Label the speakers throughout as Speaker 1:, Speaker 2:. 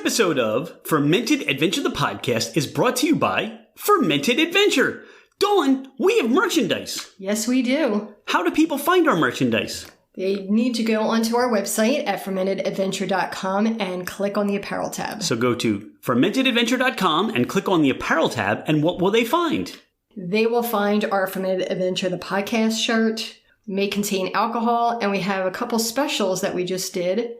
Speaker 1: episode of Fermented Adventure the Podcast is brought to you by Fermented Adventure. Dawn, we have merchandise.
Speaker 2: Yes, we do.
Speaker 1: How do people find our merchandise?
Speaker 2: They need to go onto our website at fermentedadventure.com and click on the apparel tab.
Speaker 1: So go to fermentedadventure.com and click on the apparel tab, and what will they find?
Speaker 2: They will find our Fermented Adventure the Podcast shirt. May contain alcohol, and we have a couple specials that we just did.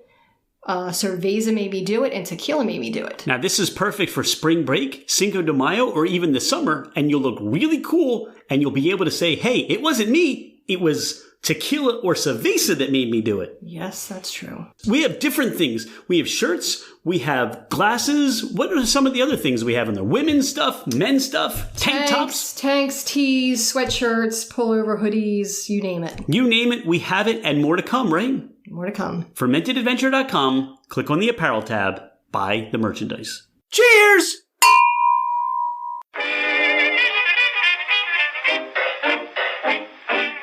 Speaker 2: Cerveza Made Me Do It and Tequila Made Me Do It.
Speaker 1: Now, this is perfect for spring break, Cinco de Mayo, or even the summer, and you'll look really cool, and you'll be able to say, hey, it wasn't me, it was tequila or cerveza that made me do it.
Speaker 2: Yes, that's true.
Speaker 1: We have different things. We have shirts, we have glasses. What are some of the other things we have in there? Women's stuff, men's stuff, tank tops?
Speaker 2: Tanks, tees, sweatshirts, pullover hoodies, you name it.
Speaker 1: You name it, we have it, and more to come, right?
Speaker 2: More to come.
Speaker 1: Fermentedadventure.com, click on the apparel tab, buy the merchandise. Cheers!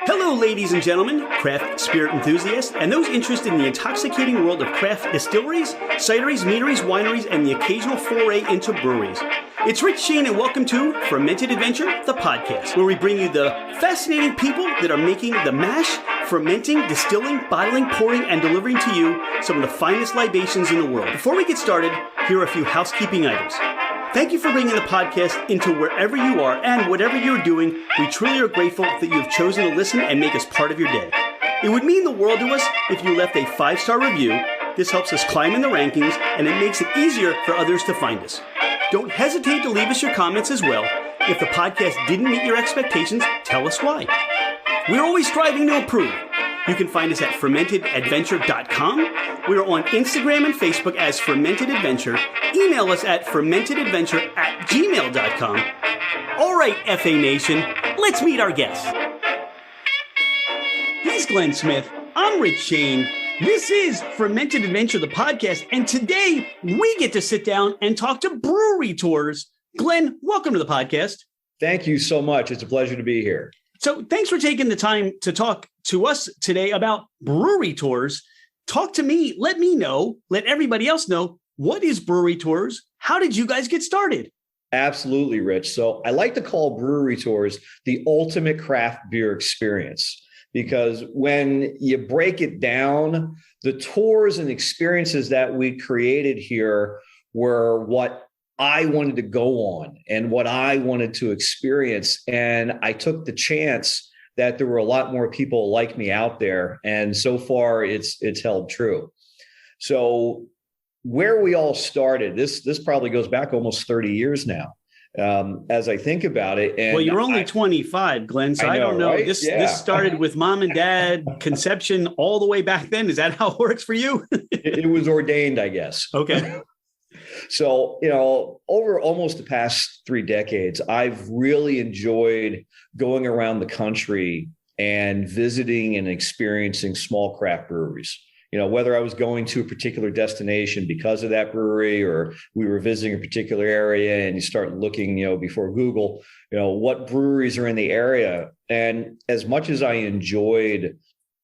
Speaker 1: Hello, ladies and gentlemen, craft spirit enthusiasts, and those interested in the intoxicating world of craft distilleries, cideries, meaderies, wineries, and the occasional foray into breweries. It's Rich Shane, and welcome to Fermented Adventure, the podcast, where we bring you the fascinating people that are making the mash, fermenting, distilling, bottling, pouring, and delivering to you some of the finest libations in the world. Before we get started, here are a few housekeeping items. Thank you for bringing the podcast into wherever you are and whatever you're doing. We truly are grateful that you have chosen to listen and make us part of your day. It would mean the world to us if you left a 5-star review. This helps us climb in the rankings, and it makes it easier for others to find us. Don't hesitate to leave us your comments as well. If the podcast didn't meet your expectations, tell us why. We're always striving to improve. You can find us at fermentedadventure.com. We are on Instagram and Facebook as Fermented Adventure. Email us at fermentedadventure@gmail.com. All right, FA Nation, let's meet our guests. He's Glenn Smith. I'm Rich Shane. This is Fermented Adventure, the podcast, and today we get to sit down and talk to Brewery Tours. Glenn, welcome to the podcast.
Speaker 3: Thank you so much. It's a pleasure to be here.
Speaker 1: So thanks for taking the time to talk to us today about Brewery Tours. Talk to me, let me know, let everybody else know, what is Brewery Tours? How did you guys get started?
Speaker 3: Absolutely, Rich. So I like to call Brewery Tours the ultimate craft beer experience, because when you break it down, the tours and experiences that we created here were what I wanted to go on and what I wanted to experience. And I took the chance that there were a lot more people like me out there. And so far it's held true. So where we all started, this probably goes back almost 30 years now. As I think about it. And
Speaker 1: well, you're only 25, Glenn, so I don't know. Right? This started with mom and dad, conception all the way back then. Is that how it works for you?
Speaker 3: It was ordained, I guess.
Speaker 1: Okay.
Speaker 3: So, over almost the past 3 decades, I've really enjoyed going around the country and visiting and experiencing small craft breweries. Whether I was going to a particular destination because of that brewery, or we were visiting a particular area, and you start looking, before Google, what breweries are in the area. And as much as I enjoyed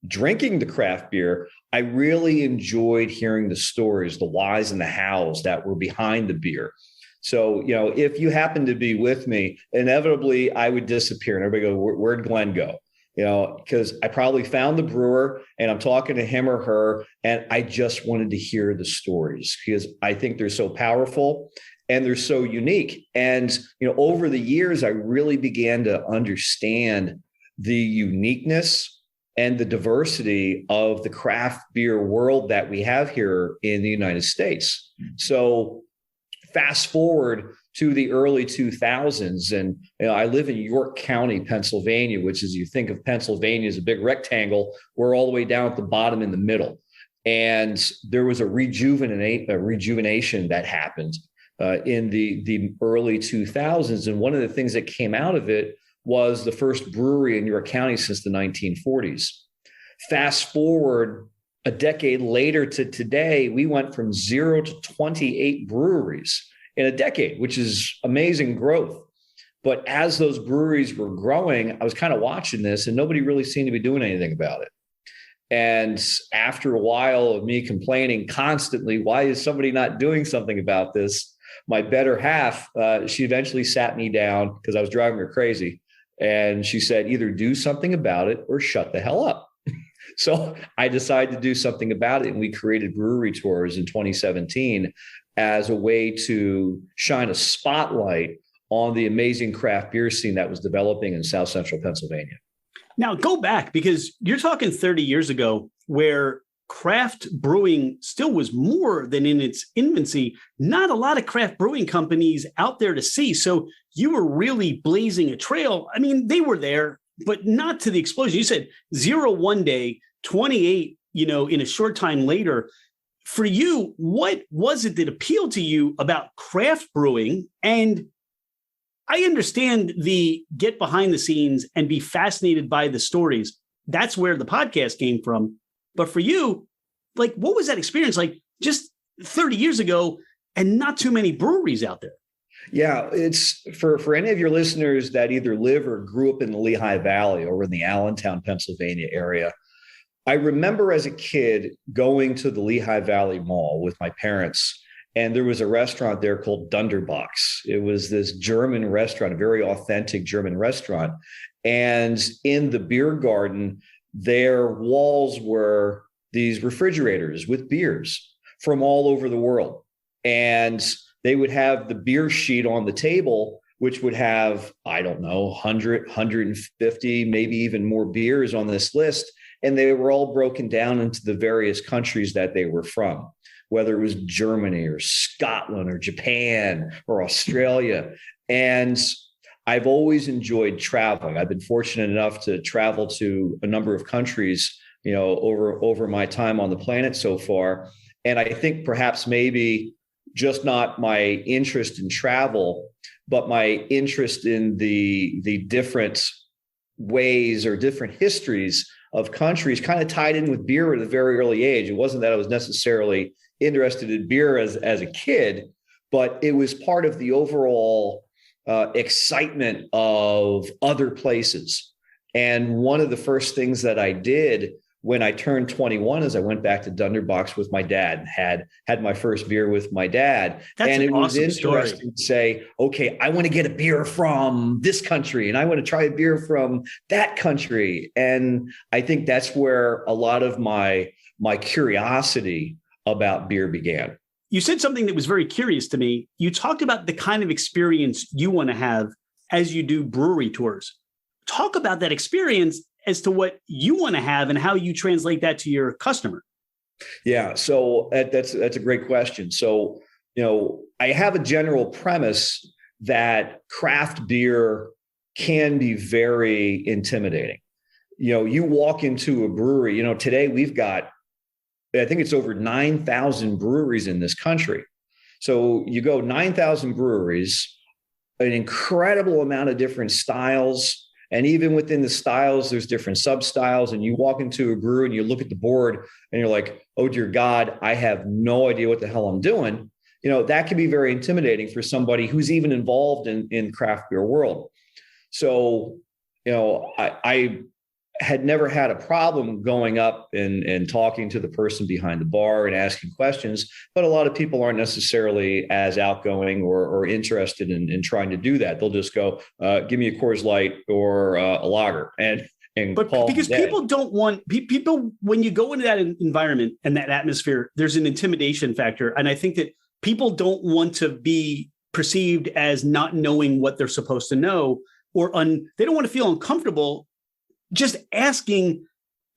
Speaker 3: drinking the craft beer, I really enjoyed hearing the stories, the whys and the hows that were behind the beer. So, if you happen to be with me, inevitably I would disappear and everybody go, where'd Glenn go? Because I probably found the brewer and I'm talking to him or her, and I just wanted to hear the stories because I think they're so powerful and they're so unique. And, over the years, I really began to understand the uniqueness and the diversity of the craft beer world that we have here in the United States. So fast forward to the early 2000s, and I live in York County, Pennsylvania, which is, you think of Pennsylvania as a big rectangle. We're all the way down at the bottom in the middle. And there was a rejuvenation that happened in the early 2000s. And one of the things that came out of it was the first brewery in York County since the 1940s. Fast forward a decade later to today, we went from 0 to 28 breweries in a decade, which is amazing growth. But as those breweries were growing, I was kind of watching this and nobody really seemed to be doing anything about it. And after a while of me complaining constantly, why is somebody not doing something about this? My better half, she eventually sat me down because I was driving her crazy. And she said, either do something about it or shut the hell up. So I decided to do something about it. And we created Brewery Tours in 2017 as a way to shine a spotlight on the amazing craft beer scene that was developing in South Central Pennsylvania.
Speaker 1: Now go back, because you're talking 30 years ago where craft brewing still was more than in its infancy. Not a lot of craft brewing companies out there to see. So you were really blazing a trail. I mean, they were there, but not to the explosion. You said 0 one day, 28, in a short time later. For you, what was it that appealed to you about craft brewing? And I understand the get behind the scenes and be fascinated by the stories. That's where the podcast came from. But for you, like, what was that experience like just 30 years ago and not too many breweries out there?
Speaker 3: Yeah, it's for any of your listeners that either live or grew up in the Lehigh Valley or in the Allentown, Pennsylvania area. I remember as a kid going to the Lehigh Valley Mall with my parents, and there was a restaurant there called Dunderbox. It was this German restaurant, a very authentic German restaurant. And in the beer garden, their walls were these refrigerators with beers from all over the world. And they would have the beer sheet on the table, which would have, I don't know, 100, 150, maybe even more beers on this list. And they were all broken down into the various countries that they were from, whether it was Germany or Scotland or Japan or Australia. And I've always enjoyed traveling. I've been fortunate enough to travel to a number of countries, over my time on the planet so far. And I think perhaps maybe just not my interest in travel, but my interest in the different ways or different histories of countries kind of tied in with beer at a very early age. It wasn't that I was necessarily interested in beer as a kid, but it was part of the overall excitement of other places. And one of the first things that I did when I turned 21 is I went back to Dunderbox with my dad and had my first beer with my dad.
Speaker 1: And
Speaker 3: it was
Speaker 1: awesome
Speaker 3: interesting
Speaker 1: story.
Speaker 3: to say, okay, I want to get a beer from this country and I want to try a beer from that country. And I think that's where a lot of my curiosity about beer began.
Speaker 1: You said something that was very curious to me. You talked about the kind of experience you want to have as you do brewery tours. Talk about that experience as to what you want to have and how you translate that to your customer.
Speaker 3: Yeah, so that's a great question. So, I have a general premise that craft beer can be very intimidating. You walk into a brewery, today we've got, I think it's over 9,000 breweries in this country. So you go 9,000 breweries, an incredible amount of different styles. And even within the styles, there's different sub-styles. And you walk into a brewery and you look at the board and you're like, oh, dear God, I have no idea what the hell I'm doing. That can be very intimidating for somebody who's even involved in craft beer world. So, I had never had a problem going up and talking to the person behind the bar and asking questions, but a lot of people aren't necessarily as outgoing or interested in trying to do that. They'll just go, give me a Coors Light or a lager but because
Speaker 1: people don't want people, when you go into that environment and that atmosphere, there's an intimidation factor. And I think that people don't want to be perceived as not knowing what they're supposed to know, or they don't want to feel uncomfortable just asking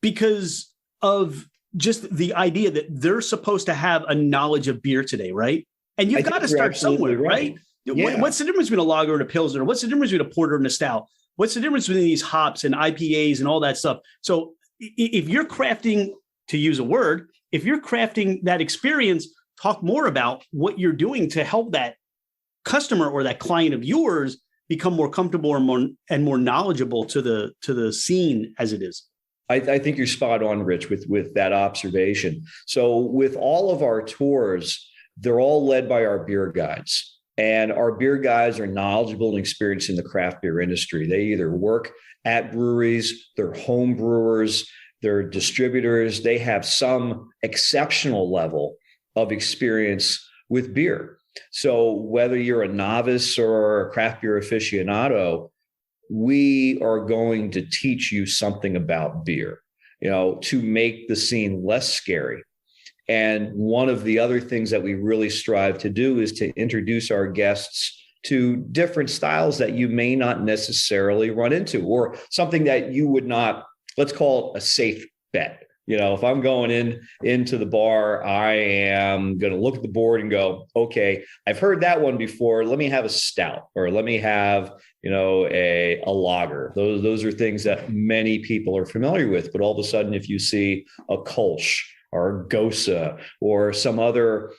Speaker 1: because of just the idea that they're supposed to have a knowledge of beer today, right? And you've got to start somewhere, right? Yeah. What's the difference between a lager and a pilsner? What's the difference between a porter and a stout? What's the difference between these hops and IPAs and all that stuff? So if you're crafting, to use a word, if you're crafting that experience, talk more about what you're doing to help that customer or that client of yours become more comfortable and more knowledgeable to the scene as it is.
Speaker 3: I think you're spot on, Rich, with that observation. So with all of our tours, they're all led by our beer guides. And our beer guides are knowledgeable and experienced in the craft beer industry. They either work at breweries, they're home brewers, they're distributors, they have some exceptional level of experience with beer. So whether you're a novice or a craft beer aficionado, we are going to teach you something about beer, to make the scene less scary. And one of the other things that we really strive to do is to introduce our guests to different styles that you may not necessarily run into, or something that you would not, let's call it a safe bet. If I'm going into the bar, I am going to look at the board and go, okay, I've heard that one before. Let me have a stout, or let me have, a lager. Those are things that many people are familiar with. But all of a sudden, if you see a Kolsch or a Gosa or some other,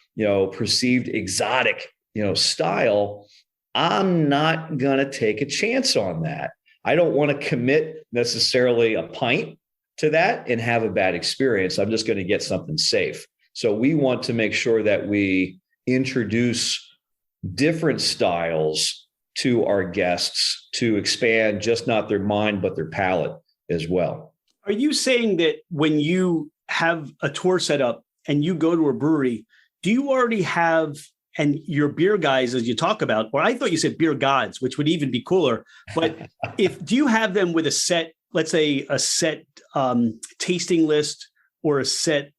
Speaker 3: perceived exotic, style, I'm not going to take a chance on that. I don't want to commit necessarily a pint to that and have a bad experience. I'm just going to get something safe. So we want to make sure that we introduce different styles to our guests to expand just not their mind, but their palate as well.
Speaker 1: Are you saying that when you have a tour set up and you go to a brewery, do you already have, and your beer guys, as you talk about, or I thought you said beer gods, which would even be cooler, but do you have them with a set, let's say a set tasting list or a set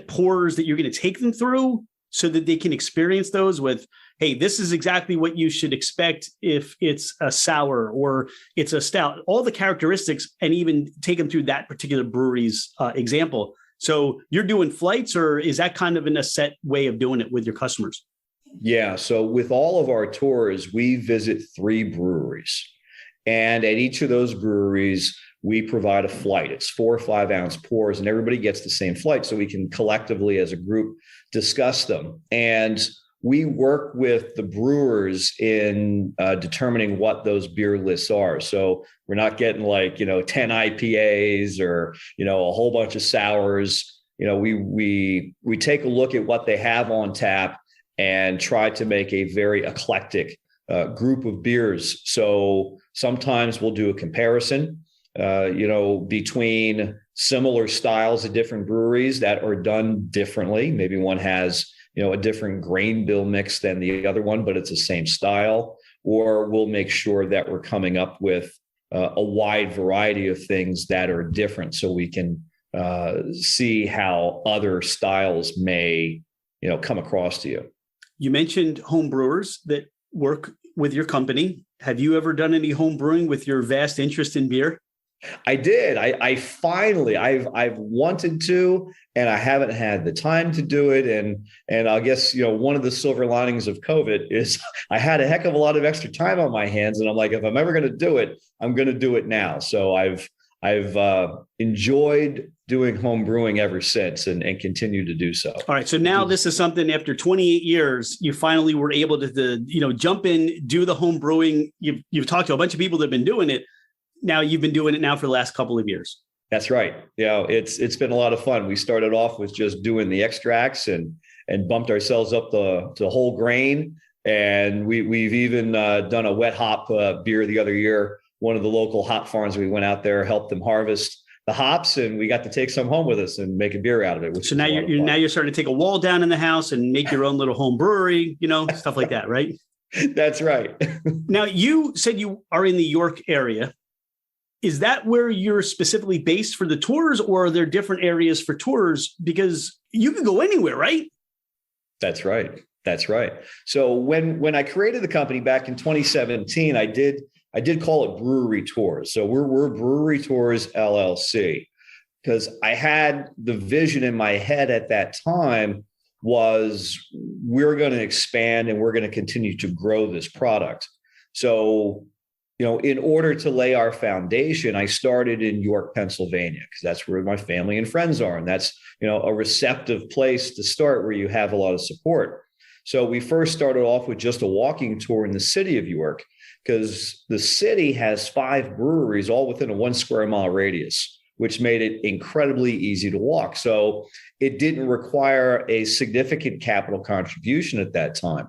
Speaker 1: pours that you're going to take them through so that they can experience those with, hey, this is exactly what you should expect if it's a sour or it's a stout, all the characteristics, and even take them through that particular brewery's example. So you're doing flights, or is that kind of in a set way of doing it with your customers?
Speaker 3: Yeah. So with all of our tours, we visit 3 breweries. And at each of those breweries, we provide a flight. It's 4 or 5 ounce pours, and everybody gets the same flight so we can collectively as a group discuss them. And we work with the brewers in determining what those beer lists are. So we're not getting 10 IPAs or, a whole bunch of sours. We take a look at what they have on tap and try to make a very eclectic group of beers. So sometimes we'll do a comparison, between similar styles of different breweries that are done differently. Maybe one has, a different grain bill mix than the other one, but it's the same style. Or we'll make sure that we're coming up with a wide variety of things that are different, so we can see how other styles may, come across to you.
Speaker 1: You mentioned home brewers that work with your company. Have you ever done any home brewing with your vast interest in beer?
Speaker 3: I did. I finally, I've wanted to, and I haven't had the time to do it. And I guess, one of the silver linings of COVID is I had a heck of a lot of extra time on my hands. And I'm like, if I'm ever going to do it, I'm going to do it now. So I've enjoyed doing home brewing ever since, and continue to do so. All
Speaker 1: right. So now this is something, after 28 years, you finally were able to jump in, do the home brewing. You've talked to a bunch of people that have been doing it. Now you've been doing it now for the last couple of years.
Speaker 3: That's right. It's been a lot of fun. We started off with just doing the extracts and bumped ourselves up to whole grain. And we've even done a wet hop beer the other year. One of the local hop farms, we went out there, helped them harvest the hops, and we got to take some home with us and make a beer out of it.
Speaker 1: So now you're starting to take a wall down in the house and make your own little home brewery, stuff like that, right?
Speaker 3: That's right.
Speaker 1: Now, you said you are in the York area. Is that where you're specifically based for the tours, or are there different areas for tours? Because you can go anywhere, right?
Speaker 3: That's right. So when I created the company back in 2017, I did call it Brewery Tours. So we're Brewery Tours LLC, because I had the vision in my head at that time was we're going to expand and we're going to continue to grow this product. So, in order to lay our foundation, I started in York, Pennsylvania, because that's where my family and friends are. And that's, a receptive place to start where you have a lot of support. So we first started off with just a walking tour in the city of York, because the city has 5 breweries all within a 1 square mile radius, which made it incredibly easy to walk. So it didn't require a significant capital contribution at that time.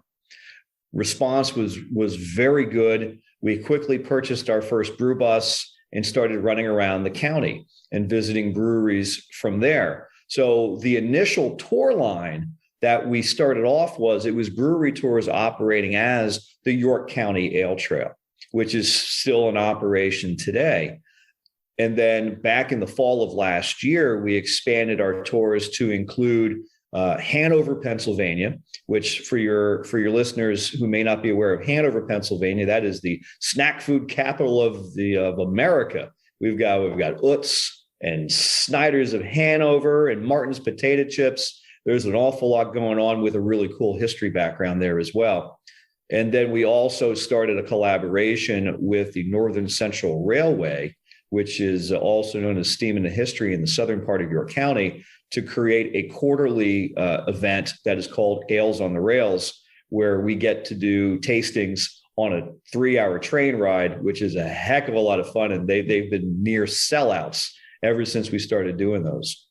Speaker 3: Response was very good. We quickly purchased our first brew bus, and started running around the county and visiting breweries from there. So the initial tour line that we started off it was Brewery Tours operating as the York County Ale Trail, which is still in operation today. And then back in the fall of last year, we expanded our tours to include Hanover, Pennsylvania, which for your listeners who may not be aware of Hanover, Pennsylvania, that is the snack food capital of America. We've got Utz and Snyder's of Hanover and Martin's potato chips. There's an awful lot going on with a really cool history background there as well. And then we also started a collaboration with the Northern Central Railway, which is also known as Steam into History in the southern part of York County, to create a quarterly event that is called Ales on the Rails, where we get to do tastings on a 3-hour train ride, which is a heck of a lot of fun. And they've been near sellouts ever since we started doing those.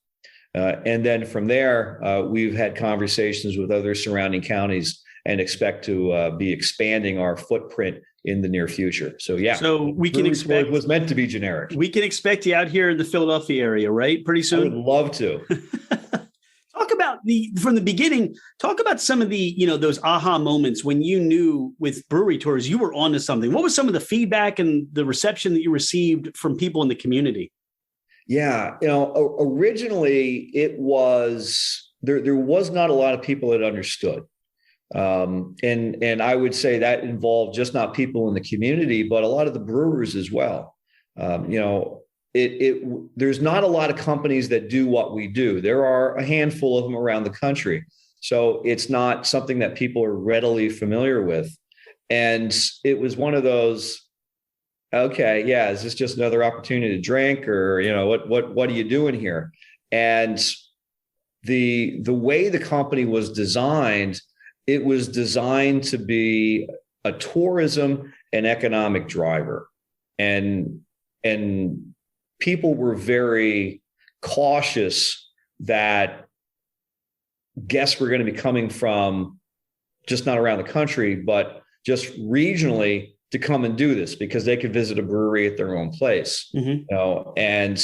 Speaker 3: And then from there, we've had conversations with other surrounding counties and expect to be expanding our footprint in the near future. So yeah,
Speaker 1: so we can expect,
Speaker 3: it was meant to be generic.
Speaker 1: We can expect you out here in the Philadelphia area, right? Pretty soon.
Speaker 3: I would love to.
Speaker 1: Talk about from the beginning, talk about some of the, those aha moments when you knew with Brewery Tours, you were onto something. What was some of the feedback and the reception that you received from people in the community?
Speaker 3: Yeah. Originally it was, there was not a lot of people that understood. And I would say that involved just not people in the community, but a lot of the brewers as well. There's not a lot of companies that do what we do. There are a handful of them around the country. So it's not something that people are readily familiar with. And it was one of those, okay, yeah, is this just another opportunity to drink, or, what are you doing here? And the way the company was designed, it was designed to be a tourism and economic driver. And people were very cautious that guests were going to be coming from just not around the country, but just regionally to come and do this, because they could visit a brewery at their own place. Mm-hmm. And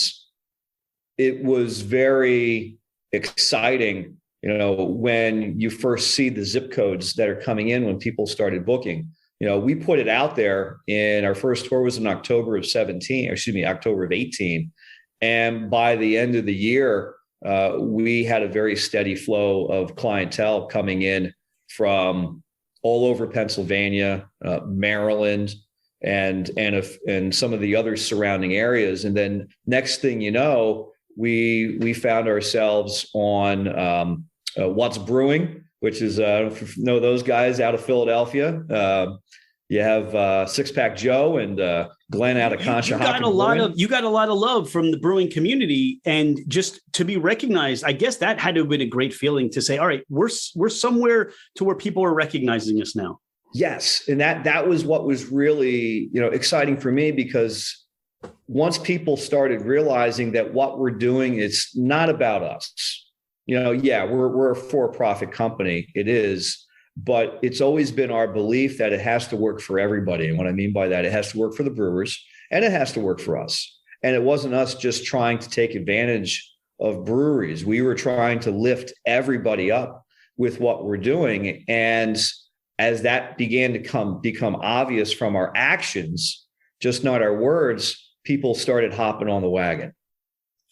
Speaker 3: it was very exciting, when you first see the zip codes that are coming in when people started booking. We put it out there, and our first tour was in October of 18. And by the end of the year, we had a very steady flow of clientele coming in from all over Pennsylvania, Maryland, and some of the other surrounding areas. And then next thing you know, we found ourselves on What's Brewing, which is, I don't know if you know those guys out of Philadelphia. You have Six Pack Joe and Glenn out of Concha.
Speaker 1: You got a lot of love from the brewing community, and just to be recognized, I guess that had to have been a great feeling to say, all right, we're somewhere to where people are recognizing us now.
Speaker 3: Yes. And that was what was really, exciting for me, because once people started realizing that what we're doing is not about us, we're a for-profit company. It is. But it's always been our belief that it has to work for everybody. And what I mean by that, it has to work for the brewers and it has to work for us. And it wasn't us just trying to take advantage of breweries. We were trying to lift everybody up with what we're doing. And as that began to become obvious from our actions, just not our words, people started hopping on the wagon.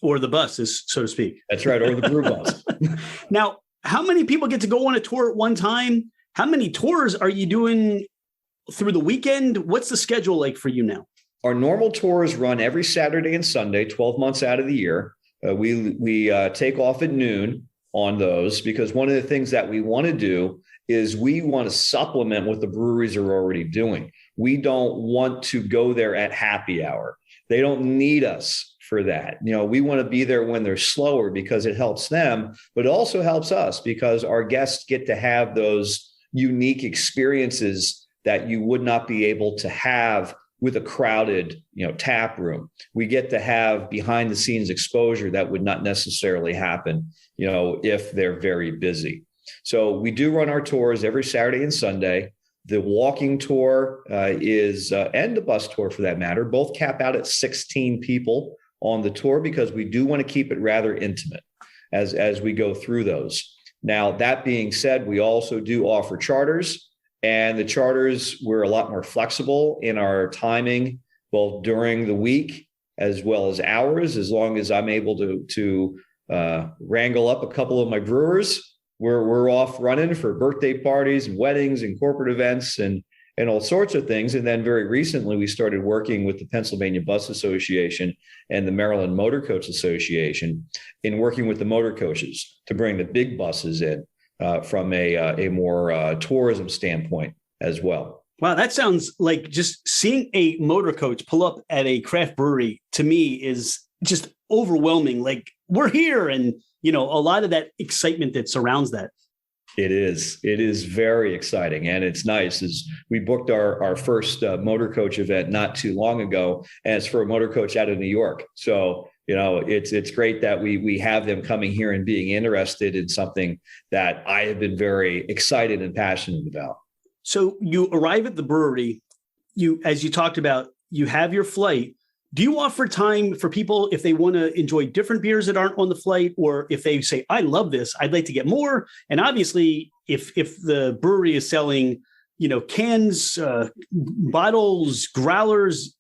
Speaker 1: Or the bus, so to speak.
Speaker 3: That's right. Or the brew bus.
Speaker 1: Now, how many people get to go on a tour at one time? How many tours are you doing through the weekend? What's the schedule like for you now?
Speaker 3: Our normal tours run every Saturday and Sunday, 12 months out of the year. We take off at noon on those, because one of the things that we want to do is we want to supplement what the breweries are already doing. We don't want to go there at happy hour. They don't need us for that. We want to be there when they're slower, because it helps them, but it also helps us because our guests get to have those unique experiences that you would not be able to have with a crowded, tap room. We get to have behind the scenes exposure that would not necessarily happen, if they're very busy. So we do run our tours every Saturday and Sunday. The walking tour is, and the bus tour for that matter, both cap out at 16 people on the tour because we do want to keep it rather intimate as we go through those. Now, that being said, we also do offer charters, and the charters, we're a lot more flexible in our timing, both during the week as well as hours, as long as I'm able to wrangle up a couple of my brewers. We're off running for birthday parties and weddings and corporate events and all sorts of things. And then very recently, we started working with the Pennsylvania Bus Association and the Maryland Motor Coach Association in working with the motor coaches to bring the big buses in from a more tourism standpoint as well.
Speaker 1: Wow, that sounds like just seeing a motor coach pull up at a craft brewery to me is just overwhelming. Like, we're here, and a lot of that excitement that surrounds that. It is very exciting, and it's nice. As we booked our first motor coach event not too long ago, and it's for a motor coach out of New York. So it's great that we have them coming here and being interested in something that I have been very excited and passionate about. So you arrive at the brewery. As you talked about, you have your flight. Do you offer time for people if they want to enjoy different beers that aren't on the flight, or if they say, I love this, I'd like to get more? And obviously, if the brewery is selling, cans, bottles, growlers,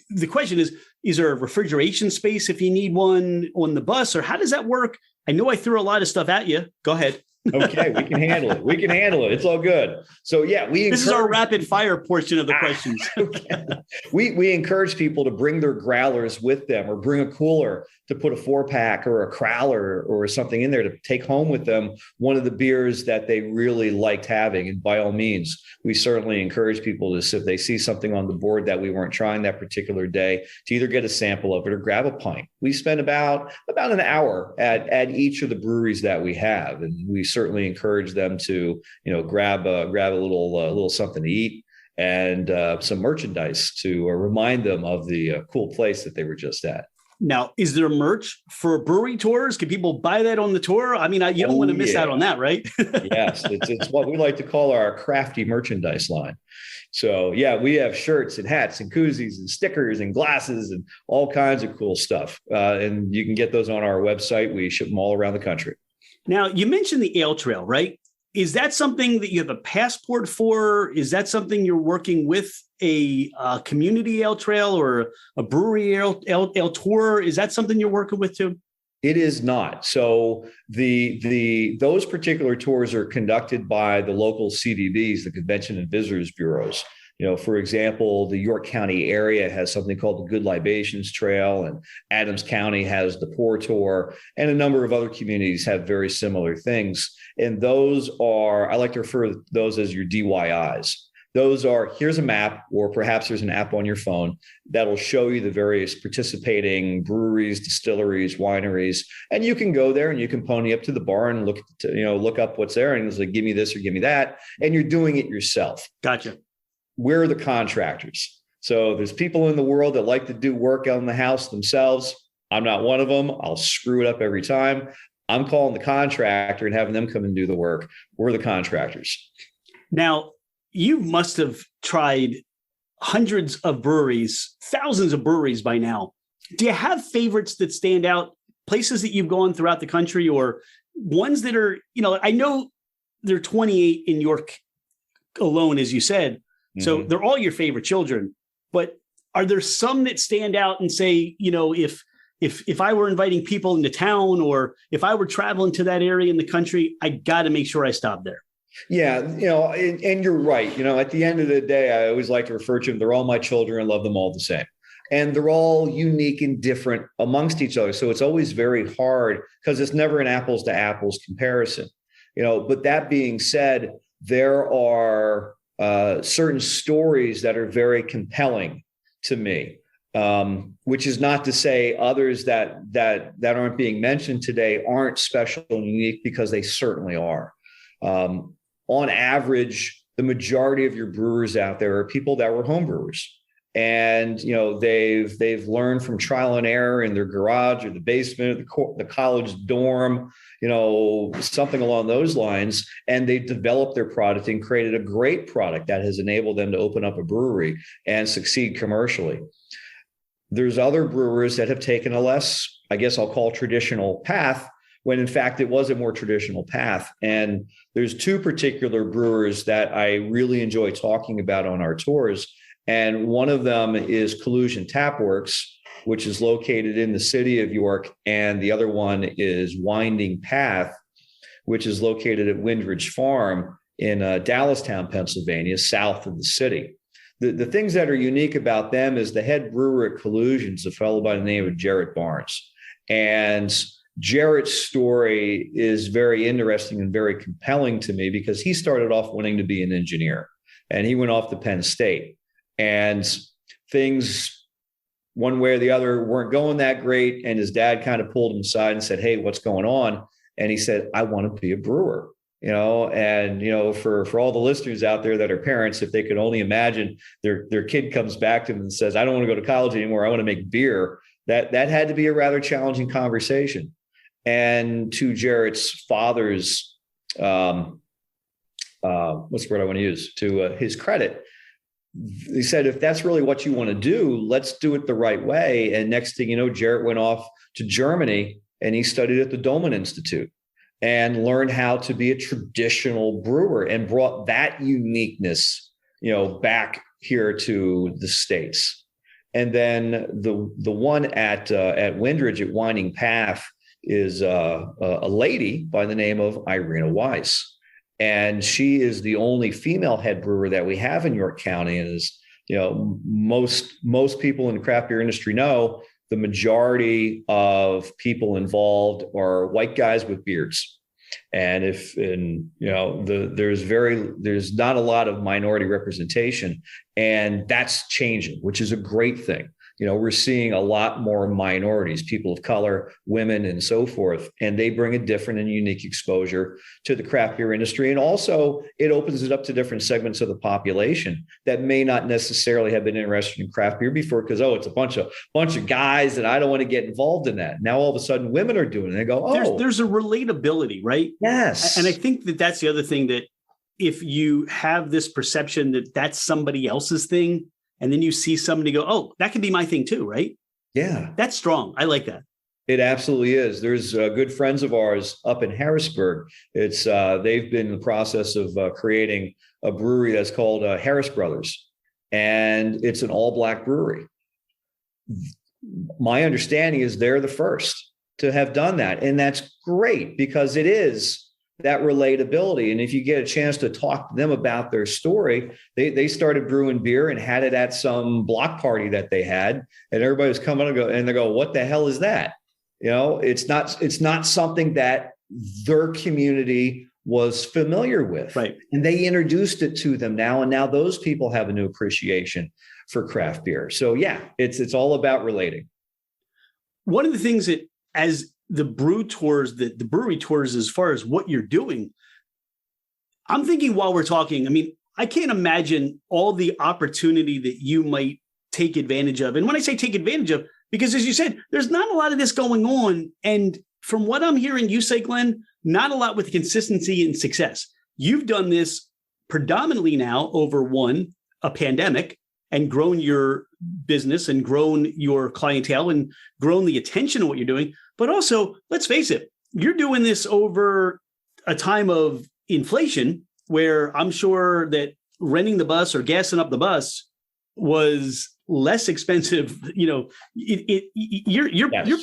Speaker 1: the question is there a refrigeration space if you need one on the bus, or how does that work? I know I threw a lot of stuff at you. Go ahead.
Speaker 3: Okay, we can handle it. It's all good. So yeah,
Speaker 1: this is our rapid fire portion of the questions.
Speaker 3: Okay. We encourage people to bring their growlers with them, or bring a cooler to put a 4-pack or a crowler or something in there to take home with them one of the beers that they really liked having. And by all means, we certainly encourage people to, if they see something on the board that we weren't trying that particular day, to either get a sample of it or grab a pint. We spend about an hour at each of the breweries that we have, and we certainly encourage them to grab a little something to eat and some merchandise to remind them of the cool place that they were just at.
Speaker 1: Now, is there merch for brewery tours? Can people buy that on the tour? I mean, you don't want to miss out on that, right?
Speaker 3: Yes, it's what we like to call our crafty merchandise line. So yeah, we have shirts and hats and koozies and stickers and glasses and all kinds of cool stuff. And you can get those on our website. We ship them all around the country. Now,
Speaker 1: you mentioned the ale trail, right? Is that something that you have a passport for? Is that something you're working with a community ale trail or a brewery ale tour? Is that something you're working with too?
Speaker 3: It is not. So those particular tours are conducted by the local CVBs, the Convention and Visitors Bureaus. For example, the York County area has something called the Good Libations Trail, and Adams County has the Pour Tour, and a number of other communities have very similar things. And those are, I like to refer to those as your DYIs. Those are, here's a map, or perhaps there's an app on your phone that'll show you the various participating breweries, distilleries, wineries, and you can go there and you can pony up to the bar and look up what's there, and it's like, give me this or give me that, and you're doing it yourself.
Speaker 1: Gotcha.
Speaker 3: We're the contractors. So there's people in the world that like to do work on the house themselves. I'm not one of them. I'll screw it up every time. I'm calling the contractor and having them come and do the work. We're the contractors.
Speaker 1: Now, you must have tried hundreds of breweries, thousands of breweries by now. Do you have favorites that stand out, places that you've gone throughout the country, or ones that are, I know there are 28 in York alone, as you said. So they're all your favorite children, but are there some that stand out and say, if I were inviting people into town, or if I were traveling to that area in the country, I got to make sure I stop there?
Speaker 3: Yeah. And you're right. At the end of the day, I always like to refer to them. They're all my children. I love them all the same. And they're all unique and different amongst each other. So it's always very hard because it's never an apples to apples comparison, but that being said, there are certain stories that are very compelling to me, which is not to say others that aren't being mentioned today aren't special and unique, because they certainly are. On average, the majority of your brewers out there are people that were home brewers, And, they've learned from trial and error in their garage or the basement, or the college dorm, something along those lines. And they've developed their product and created a great product that has enabled them to open up a brewery and succeed commercially. There's other brewers that have taken a less, I guess I'll call, traditional path, when in fact it was a more traditional path. And there's two particular brewers that I really enjoy talking about on our tours. And one of them is Collusion Tapworks, which is located in the city of York. And the other one is Winding Path, which is located at Windridge Farm in Dallastown, Pennsylvania, south of the city. The things that are unique about them is the head brewer at Collusion is a fellow by the name of Jarrett Barnes. And Jarrett's story is very interesting and very compelling to me because he started off wanting to be an engineer, and he went off to Penn State. And things, one way or the other, weren't going that great. And his dad kind of pulled him aside and said, "Hey, what's going on?" And he said, "I want to be a brewer." For all the listeners out there that are parents, if they could only imagine their kid comes back to them and says, "I don't want to go to college anymore. I want to make beer." That had to be a rather challenging conversation. And to Jarrett's father's, what's the word I want to use? To his credit, he said, "If that's really what you want to do, let's do it the right way." And next thing you know, Jarrett went off to Germany and he studied at the Dolman Institute and learned how to be a traditional brewer and brought that uniqueness, back here to the States. And then the one at Windridge at Winding Path is a lady by the name of Irina Weiss. And she is the only female head brewer that we have in York County. And as most people in the craft beer industry know, the majority of people involved are white guys with beards. And there's not a lot of minority representation, and that's changing, which is a great thing. We're seeing a lot more minorities, people of color, women, and so forth, and they bring a different and unique exposure to the craft beer industry. And also it opens it up to different segments of the population that may not necessarily have been interested in craft beer before because, it's a bunch of guys and I don't want to get involved in that. Now, all of a sudden women are doing it. They go,
Speaker 1: there's a relatability, right?
Speaker 3: Yes.
Speaker 1: And I think that's the other thing, that if you have this perception that that's somebody else's thing, and then you see somebody go, "Oh, that could be my thing too," right?
Speaker 3: Yeah.
Speaker 1: That's strong. I like that.
Speaker 3: It absolutely is. There's good friends of ours up in Harrisburg. They've been in the process of creating a brewery that's called Harris Brothers, and it's an all-black brewery. My understanding is they're the first to have done that, and that's great because it is that relatability. And if you get a chance to talk to them about their story, they started brewing beer and had it at some block party that they had, and everybody was coming and they go, "What the hell is that?" It's not something that their community was familiar with.
Speaker 1: Right.
Speaker 3: And they introduced it to them now. And now those people have a new appreciation for craft beer. So yeah, it's all about relating.
Speaker 1: One of the things that, as the brewery tours, as far as what you're doing, I'm thinking while we're talking, I can't imagine all the opportunity that you might take advantage of. And when I say take advantage of, because as you said, there's not a lot of this going on. And from what I'm hearing you say, Glenn, not a lot with consistency and success. You've done this predominantly now over a pandemic, and grown your business and grown your clientele and grown the attention of what you're doing. But also, let's face it, you're doing this over a time of inflation where I'm sure that renting the bus or gassing up the bus was less expensive. Your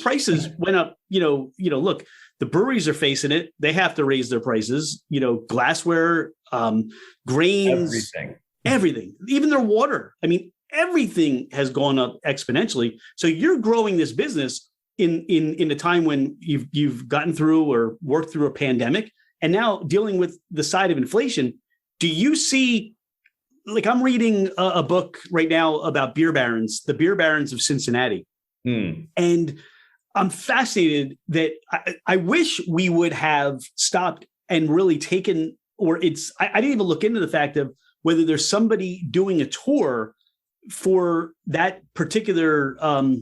Speaker 1: prices went up. Look, the breweries are facing it. They have to raise their prices. Glassware, grains, everything, even their water. Everything has gone up exponentially. So you're growing this business in a time when you've gotten through or worked through a pandemic, and now dealing with the side of inflation. Do you see, I'm reading a book right now about beer barons, the beer barons of Cincinnati. And I'm fascinated that I wish we would have stopped and really taken, I didn't even look into the fact of whether there's somebody doing a tour for that particular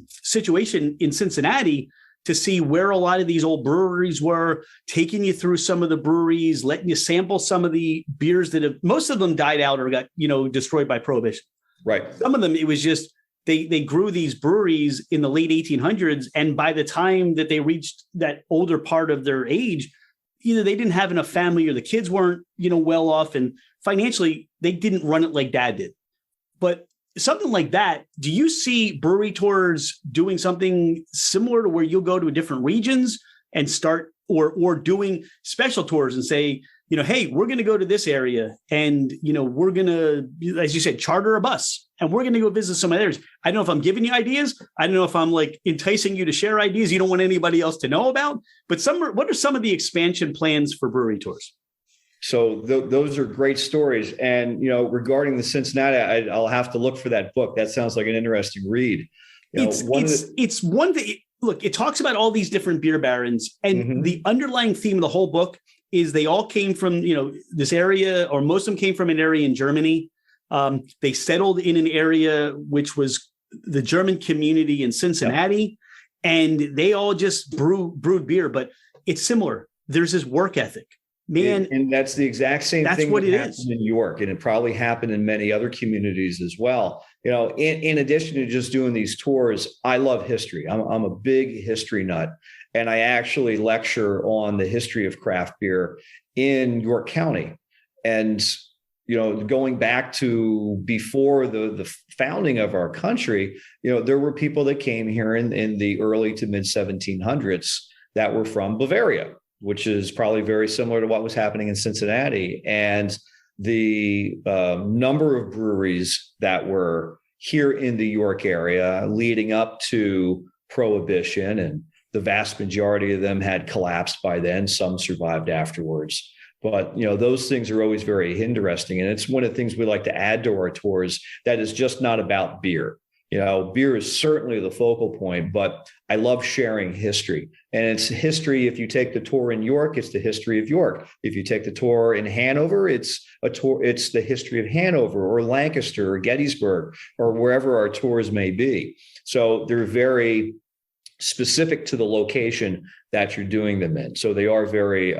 Speaker 1: situation in Cincinnati to see where a lot of these old breweries were, taking you through some of the breweries, letting you sample some of the beers that have, most of them died out or got, destroyed by Prohibition.
Speaker 3: Right.
Speaker 1: Some of them, it was just, they grew these breweries in the late 1800s. And by the time that they reached that older part of their age, either they didn't have enough family or the kids weren't, well off. And financially, they didn't run it like Dad did. But something like that, do you see Brewery Tours doing something similar to where you'll go to different regions and start or doing special tours and say, hey, we're going to go to this area and, we're going to, as you said, charter a bus and we're going to go visit some others. I don't know if I'm giving you ideas. I don't know if I'm like enticing you to share ideas you don't want anybody else to know about, but what are some of the expansion plans for Brewery Tours?
Speaker 3: So those are great stories. And, regarding the Cincinnati, I'll have to look for that book. That sounds like an interesting read.
Speaker 1: It's one thing. Look, it talks about all these different beer barons, and the underlying theme of the whole book is they all came from, this area, or most of them came from an area in Germany. They settled in an area which was the German community in Cincinnati, and they all just brewed beer. But it's similar. There's this work ethic. Man,
Speaker 3: and that's the exact same thing
Speaker 1: what
Speaker 3: that
Speaker 1: it
Speaker 3: happened
Speaker 1: is
Speaker 3: in York, and it probably happened in many other communities as well. In addition to just doing these tours, I love history. I'm a big history nut, and I actually lecture on the history of craft beer in York County. And going back to before the founding of our country, there were people that came here in the early to mid 1700s that were from Bavaria, which is probably very similar to what was happening in Cincinnati. And the number of breweries that were here in the York area leading up to Prohibition, and the vast majority of them had collapsed by then. Some survived afterwards. But, those things are always very interesting. And it's one of the things we like to add to our tours that is just not about beer. Beer is certainly the focal point, but I love sharing history. And it's history. If you take the tour in York, it's the history of York. If you take the tour in Hanover, it's the history of Hanover or Lancaster or Gettysburg or wherever our tours may be. So they're very specific to the location that you're doing them in. So they are very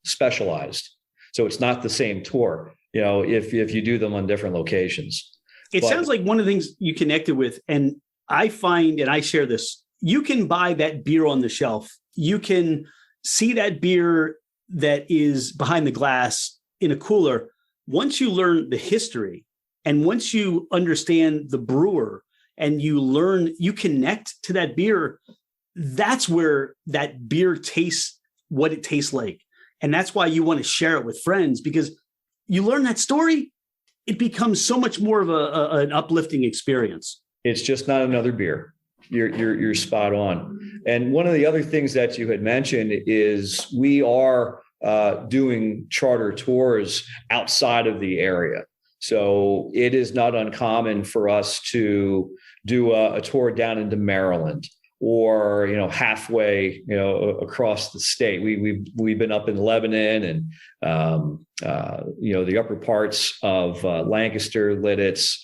Speaker 3: specialized. So it's not the same tour, if you do them on different locations.
Speaker 1: It sounds like one of the things you connected with, and I find, and I share this, you can buy that beer on the shelf. You can see that beer that is behind the glass in a cooler. Once you learn the history and once you understand the brewer and you connect to that beer, that's where that beer tastes what it tastes like. And that's why you want to share it with friends, because you learn that story. It becomes so much more of an uplifting experience.
Speaker 3: It's just not another beer. You're spot on. And one of the other things that you had mentioned is we are doing charter tours outside of the area. So it is not uncommon for us to do a tour down into Maryland or, halfway, across the state. We've been up in Lebanon and, the upper parts of Lancaster, Lidditz.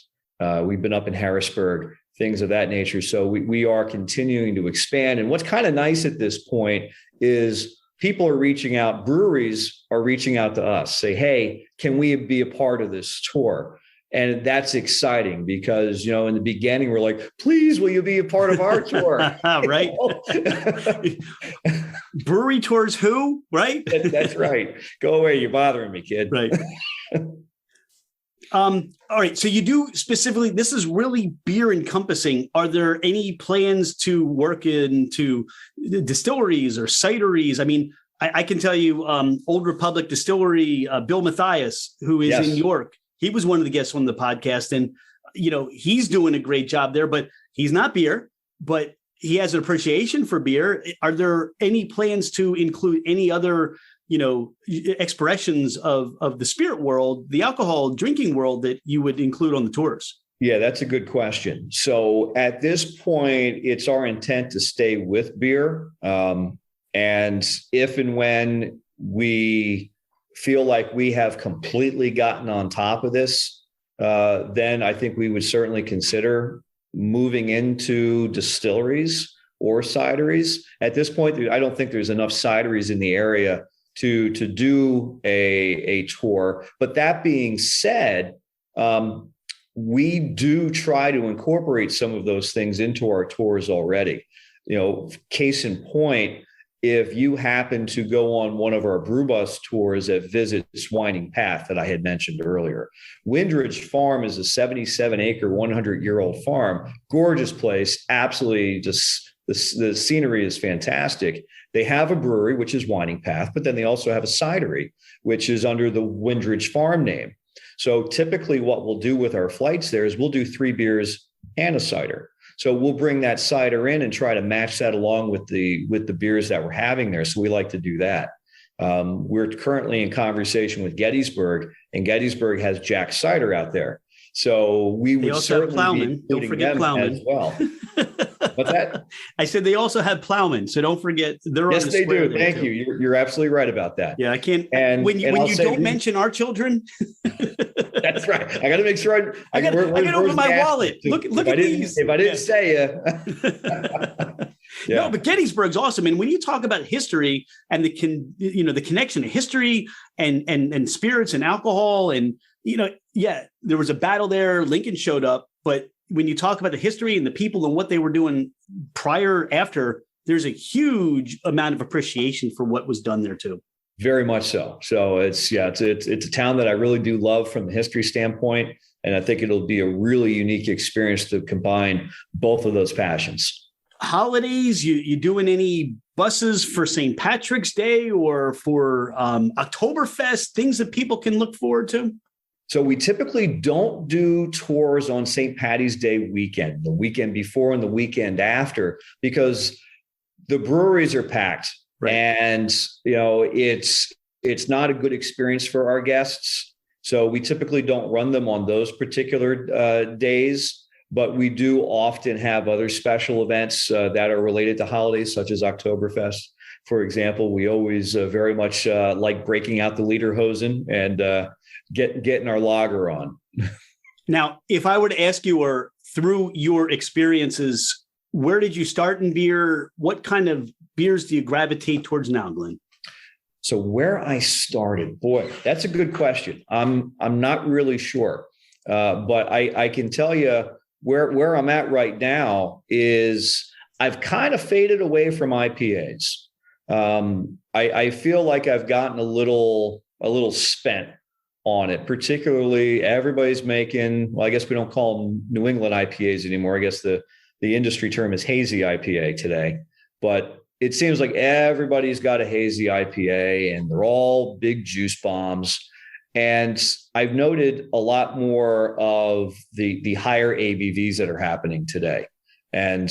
Speaker 3: We've been up in Harrisburg, things of that nature. So we are continuing to expand. And what's kind of nice at this point is people are reaching out, breweries are reaching out to us, say, hey, can we be a part of this tour? And that's exciting because, in the beginning, we're like, please, will you be a part of our tour?
Speaker 1: Right. Brewery Tours who? Right?
Speaker 3: That's right. Go away. You're bothering me, kid.
Speaker 1: Right. All right. So you do specifically, this is really beer encompassing. Are there any plans to work into distilleries or cideries? I mean, I can tell you Old Republic Distillery, Bill Mathias, who is in York. He was one of the guests on the podcast, and, he's doing a great job there, but he's not beer, but he has an appreciation for beer. Are there any plans to include any other, expressions of the spirit world, the alcohol drinking world that you would include on the tours?
Speaker 3: Yeah, that's a good question. So at this point, it's our intent to stay with beer. And if and when we feel like we have completely gotten on top of this, then I think we would certainly consider moving into distilleries or cideries. At this point, I don't think there's enough cideries in the area to do a tour. But that being said, we do try to incorporate some of those things into our tours already. Case in point, if you happen to go on one of our brew bus tours that visits Winding Path that I had mentioned earlier, Windridge Farm is a 77-acre, 100-year-old farm. Gorgeous place, absolutely just the scenery is fantastic. They have a brewery, which is Winding Path, but then they also have a cidery, which is under the Windridge Farm name. So typically what we'll do with our flights there is we'll do 3 beers and a cider. So we'll bring that cider in and try to match that along with the beers that we're having there. So we like to do that. We're currently in conversation with Gettysburg, and Gettysburg has Jack cider out there. So we would certainly be including them as well. What's that?
Speaker 1: I said they also have Plowmen, so don't forget they're
Speaker 3: yes,
Speaker 1: on the
Speaker 3: they
Speaker 1: square.
Speaker 3: do. Thank you. You're absolutely right about that.
Speaker 1: Yeah, I can't. And when you don't mention our children.
Speaker 3: That's right. I got to make sure
Speaker 1: I got to open my wallet. Look at these.
Speaker 3: If I didn't say it.
Speaker 1: Yeah. No, but Gettysburg's awesome. And when you talk about history and the connection to history and spirits and alcohol and, there was a battle there. Lincoln showed up. But when you talk about the history and the people and what they were doing prior, after, there's a huge amount of appreciation for what was done there too.
Speaker 3: Very much so. So it's a town that I really do love from the history standpoint. And I think it'll be a really unique experience to combine both of those passions.
Speaker 1: Holidays, you doing any buses for St. Patrick's Day or for Oktoberfest, things that people can look forward to?
Speaker 3: So we typically don't do tours on St. Patty's Day weekend, the weekend before and the weekend after, because the breweries are packed. Right. And, it's not a good experience for our guests. So we typically don't run them on those particular days, but we do often have other special events that are related to holidays, such as Oktoberfest. For example, we always very much like breaking out the lederhosen and getting our lager on.
Speaker 1: Now, if I were to ask you, or through your experiences, where did you start in beer? What kind of beers do you gravitate towards now, Glenn?
Speaker 3: So where I started, boy, that's a good question. I'm not really sure, but I can tell you where I'm at right now is I've kind of faded away from IPAs. I feel like I've gotten a little spent on it. Particularly, everybody's making. Well, I guess we don't call them New England IPAs anymore. I guess the industry term is hazy IPA today, but it seems like everybody's got a hazy IPA and they're all big juice bombs. And I've noted a lot more of the higher ABVs that are happening today, and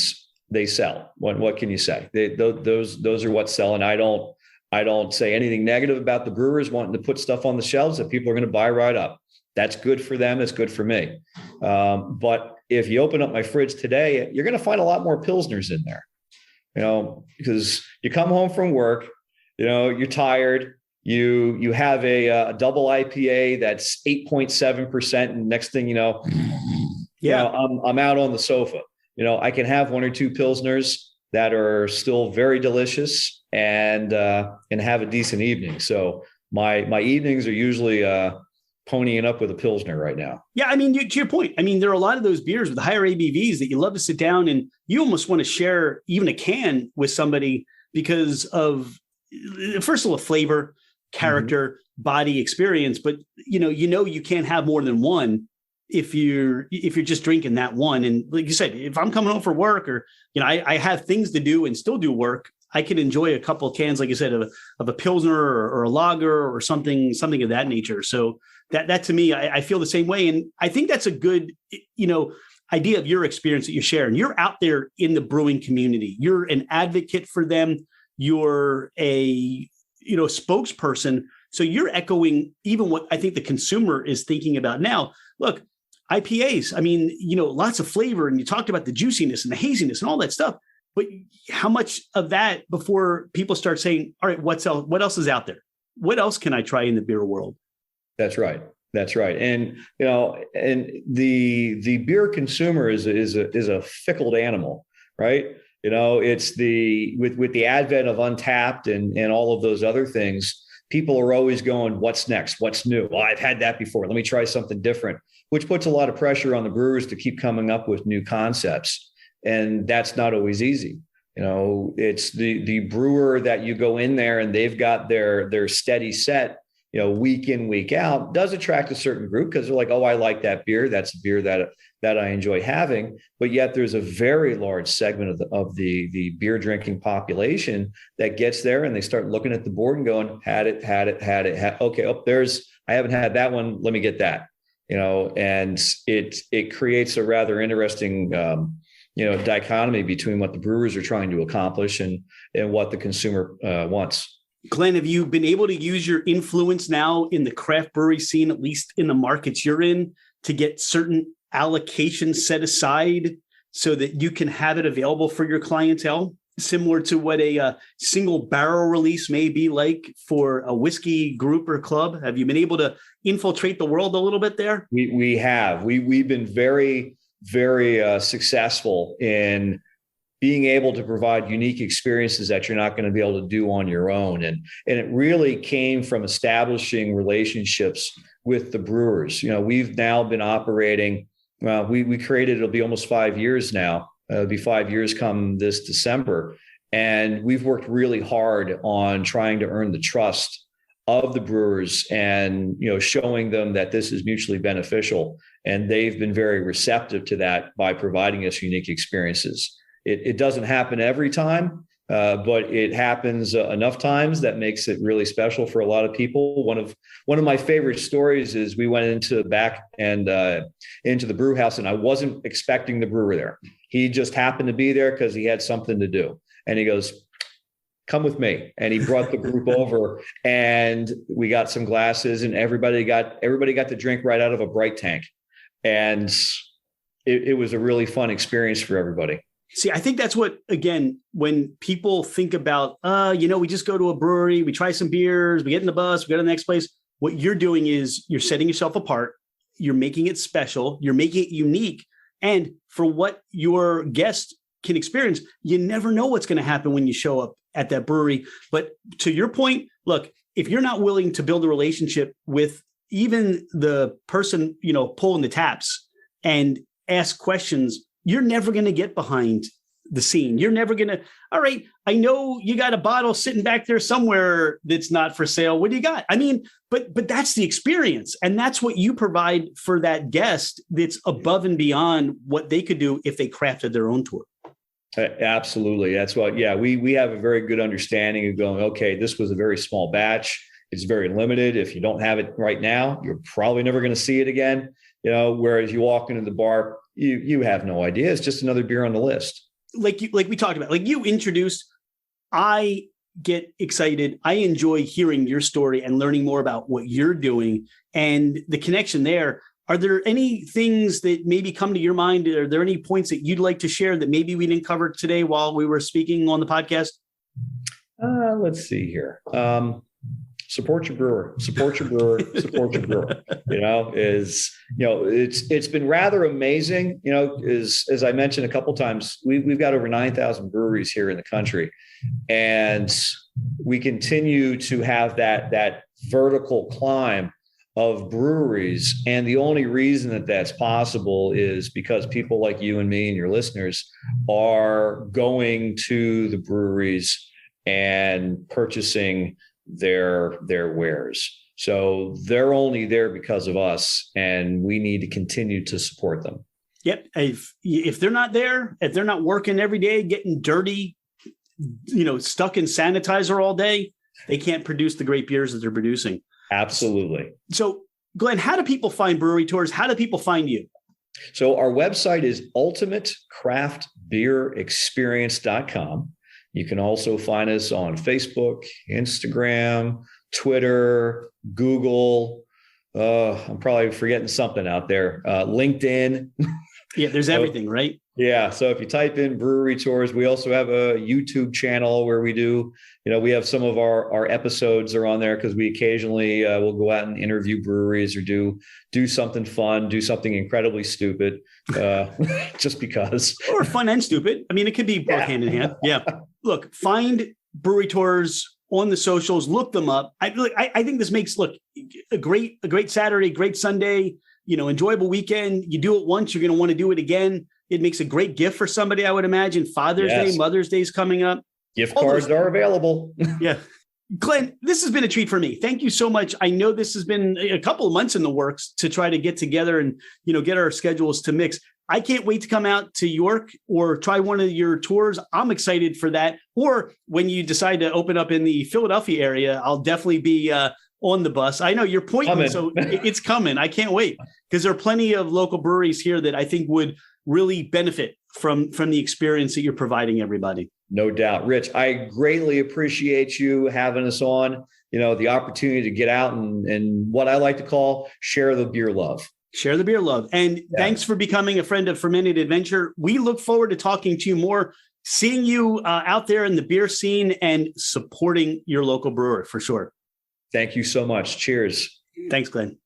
Speaker 3: they sell. What can you say? Those are what sell. And I don't say anything negative about the brewers wanting to put stuff on the shelves that people are going to buy right up. That's good for them. It's good for me. But if you open up my fridge today, you're going to find a lot more Pilsners in there. Because you come home from work, you're tired. You have a double IPA that's 8.7%, and next thing you know, I'm out on the sofa. I can have 1 or 2 Pilsners that are still very delicious and have a decent evening. So my evenings are usually ponying up with a Pilsner right now.
Speaker 1: Yeah, I mean, to your point, there are a lot of those beers with higher ABVs that you love to sit down and you almost want to share even a can with somebody because of, first of all, flavor, character, body, experience. But you can't have more than one if you're just drinking that one. And like you said, if I'm coming home for work or I have things to do and still do work, I can enjoy a couple of cans, like you said, of a Pilsner or a lager or something of that nature. So that to me, I feel the same way. And I think that's a good, idea of your experience that you're sharing. You're out there in the brewing community. You're an advocate for them. You're a, spokesperson. So you're echoing even what I think the consumer is thinking about now. Look, IPAs, lots of flavor. And you talked about the juiciness and the haziness and all that stuff. But how much of that before people start saying, all right, what else is out there? What else can I try in the beer world?
Speaker 3: That's right. That's right. And, and the beer consumer is a fickle animal, right? It's with the advent of Untapped and all of those other things, people are always going, what's next? What's new? Well, I've had that before. Let me try something different, which puts a lot of pressure on the brewers to keep coming up with new concepts. And that's not always easy. It's the brewer that you go in there and they've got their steady set, week in, week out, does attract a certain group because they're like, oh, I like that beer. That's a beer that I enjoy having. But yet there's a very large segment of the beer drinking population that gets there and they start looking at the board and going, had it. Okay, I haven't had that one. Let me get that. And it creates a rather interesting dichotomy between what the brewers are trying to accomplish and what the consumer wants.
Speaker 1: Glenn, have you been able to use your influence now in the craft brewery scene, at least in the markets you're in, to get certain allocations set aside so that you can have it available for your clientele, similar to what a single barrel release may be like for a whiskey group or club? Have you been able to infiltrate the world a little bit there?
Speaker 3: We have. We've been very, very successful in being able to provide unique experiences that you're not going to be able to do on your own. And it really came from establishing relationships with the brewers. We've now been operating, we created, it'll be almost 5 years now. It'll be 5 years come this December. And we've worked really hard on trying to earn the trust of the brewers and, showing them that this is mutually beneficial. And they've been very receptive to that by providing us unique experiences. It doesn't happen every time, but it happens enough times that makes it really special for a lot of people. One of my favorite stories is we went into the brew house, and I wasn't expecting the brewer there. He just happened to be there because he had something to do, and he goes, "Come with me," and he brought the group over, and we got some glasses, and everybody got to drink right out of a bright tank, and it was a really fun experience for everybody.
Speaker 1: See, I think that's what, again, when people think about, we just go to a brewery, we try some beers, we get in the bus, we go to the next place. What you're doing is you're setting yourself apart. You're making it special. You're making it unique. And for what your guest can experience, you never know what's going to happen when you show up at that brewery. But to your point, look, if you're not willing to build a relationship with even the person, pulling the taps and ask questions, you're never going to get behind the scene. You're never going to, all right, I know you got a bottle sitting back there somewhere that's not for sale. What do you got? I mean, but that's the experience. And that's what you provide for that guest that's above and beyond what they could do if they crafted their own tour.
Speaker 3: Absolutely. That's what, we have a very good understanding of going, okay, this was a very small batch. It's very limited. If you don't have it right now, you're probably never going to see it again. Whereas you walk into the bar, you have no idea. It's just another beer on the list.
Speaker 1: Like we talked about, like you introduced, I get excited. I enjoy hearing your story and learning more about what you're doing and the connection there. Are there any things that maybe come to your mind? Are there any points that you'd like to share that maybe we didn't cover today while we were speaking on the podcast?
Speaker 3: Let's see here. Support your brewer, support your brewer. It's been rather amazing. As I mentioned a couple of times, we've got over 9,000 breweries here in the country, and we continue to have that vertical climb of breweries. And the only reason that that's possible is because people like you and me and your listeners are going to the breweries and purchasing their wares. So they're only there because of us, and we need to continue to support them.
Speaker 1: Yep. If they're not there, if they're not working every day, getting dirty, stuck in sanitizer all day, they can't produce the great beers that they're producing.
Speaker 3: Absolutely.
Speaker 1: So Glenn, how do people find Brewery Tours? How do people find you?
Speaker 3: So our website is ultimatecraftbeerexperience.com. You can also find us on Facebook, Instagram, Twitter, Google. I'm probably forgetting something out there. LinkedIn.
Speaker 1: Yeah, there's everything, right?
Speaker 3: Yeah. So if you type in Brewery Tours, we also have a YouTube channel where we do, we have some of our episodes are on there because we occasionally will go out and interview breweries or do something fun, do something incredibly stupid, just because.
Speaker 1: Or fun and stupid. I mean, it could be both hand in hand. Yeah. Look, find Brewery Tours on the socials, look them up. I think this makes, a great Saturday, great Sunday, enjoyable weekend. You do it once, you're going to want to do it again. It makes a great gift for somebody, I would imagine. Father's Day, Mother's Day is coming up.
Speaker 3: Gift cards are available.
Speaker 1: Yeah. Glenn, this has been a treat for me. Thank you so much. I know this has been a couple of months in the works to try to get together and, get our schedules to mix. I can't wait to come out to York or try one of your tours. I'm excited for that. Or when you decide to open up in the Philadelphia area, I'll definitely be on the bus. I know you're pointing, so it's coming. I can't wait because there are plenty of local breweries here that I think would really benefit from the experience that you're providing everybody.
Speaker 3: No doubt. Rich, I greatly appreciate you having us on, the opportunity to get out and what I like to call share the beer love.
Speaker 1: Share the beer love. And thanks for becoming a friend of Fermented Adventure. We look forward to talking to you more, seeing you out there in the beer scene and supporting your local brewer for sure.
Speaker 3: Thank you so much. Cheers.
Speaker 1: Thanks, Glenn.